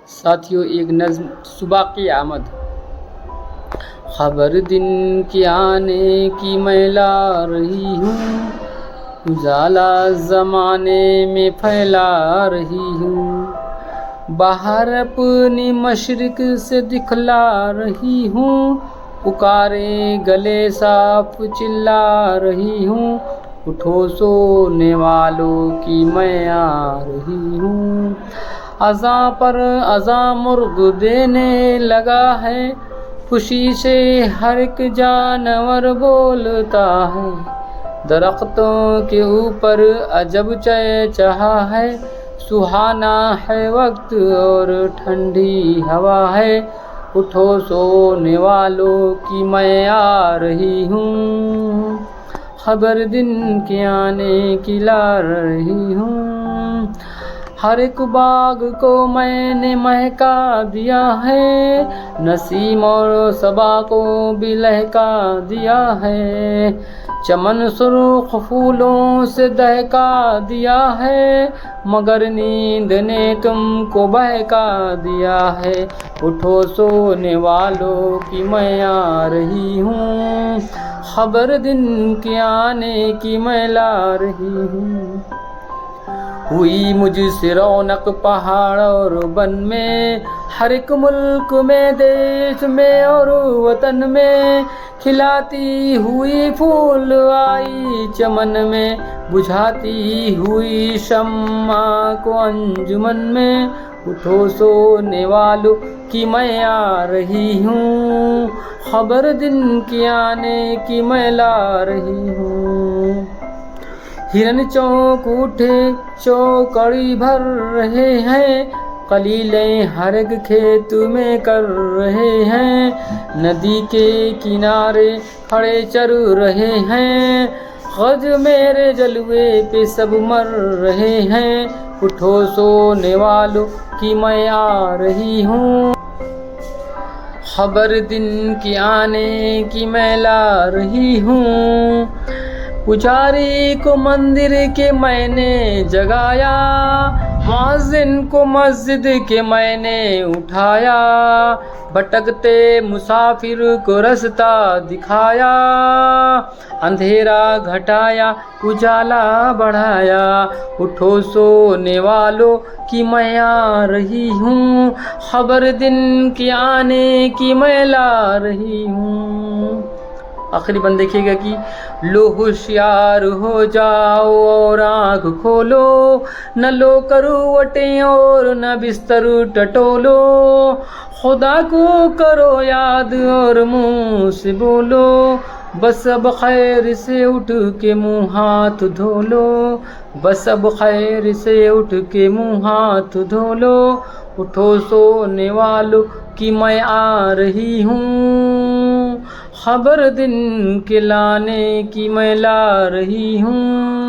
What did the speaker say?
साथियों, एक नज़्म सुबह की आमद। खबर दिन के आने की मैं ला रही हूँ, उजाला ज़माने में फैला रही हूँ। बाहर अपनी मशरिक से दिखला रही हूँ, पुकारे गले साफ चिल्ला रही हूँ। उठो सोने वालों की मैं आ रही हूँ। अज़ां पर अज़ां मुर्ग देने लगा है, खुशी से हर एक जानवर बोलता है। दरख्तों के ऊपर अजब चहचहा है, सुहाना है वक्त और ठंडी हवा है। उठो सोने वालों की मैं आ रही हूँ, खबर दिन के आने की ला रही हूँ। हर एक बाग को मैंने महका दिया है, नसीम और सबा को भी लहका दिया है। चमन सुर्ख फूलों से दहका दिया है, मगर नींद ने तुमको बहका दिया है। उठो सोने वालों की मैं आ रही हूँ, खबर दिन के आने की मैं ला रही हूँ। हुई मुझसे रौनक पहाड़ और वन में, हर एक मुल्क में, देश में और वतन में। खिलाती हुई फूल आई चमन में, बुझाती हुई शम्मा को अंजुमन में। उठो सोने वालों की मैं आ रही हूँ, खबर दिन के आने की मैं ला रही हूँ। हिरन चौक उठे चौकड़ी भर रहे हैं, कलीले हर एक खेत में कर रहे हैं। नदी के किनारे खड़े चर रहे हैं, गज मेरे जलवे पे सब मर रहे हैं। उठो सोने वालों की मैं आ रही हूँ, खबर दिन के आने की मैं ला रही हूँ। पुजारी को मंदिर के मैंने जगाया, मुअज्जिन को मस्जिद के मैंने उठाया। भटकते मुसाफिर को रास्ता दिखाया, अंधेरा घटाया उजाला बढ़ाया। उठो सोने वालों की मैं आ रही हूँ, खबर दिन के आने की मैं ला रही हूँ। आखिरी बंद देखिएगा कि लो होशियार हो जाओ और आँख खोलो, न लो करवटें और न बिस्तर टटोलो। खुदा को करो याद और मुँह से बोलो, बस अब खैर से उठ के मुँह हाथ धो लो। बस अब खैर से उठ के मुँह हाथ धो लो। उठो सोने वालों की मैं आ रही हूँ, खबर दिन के लाने की मैं ला रही हूँ।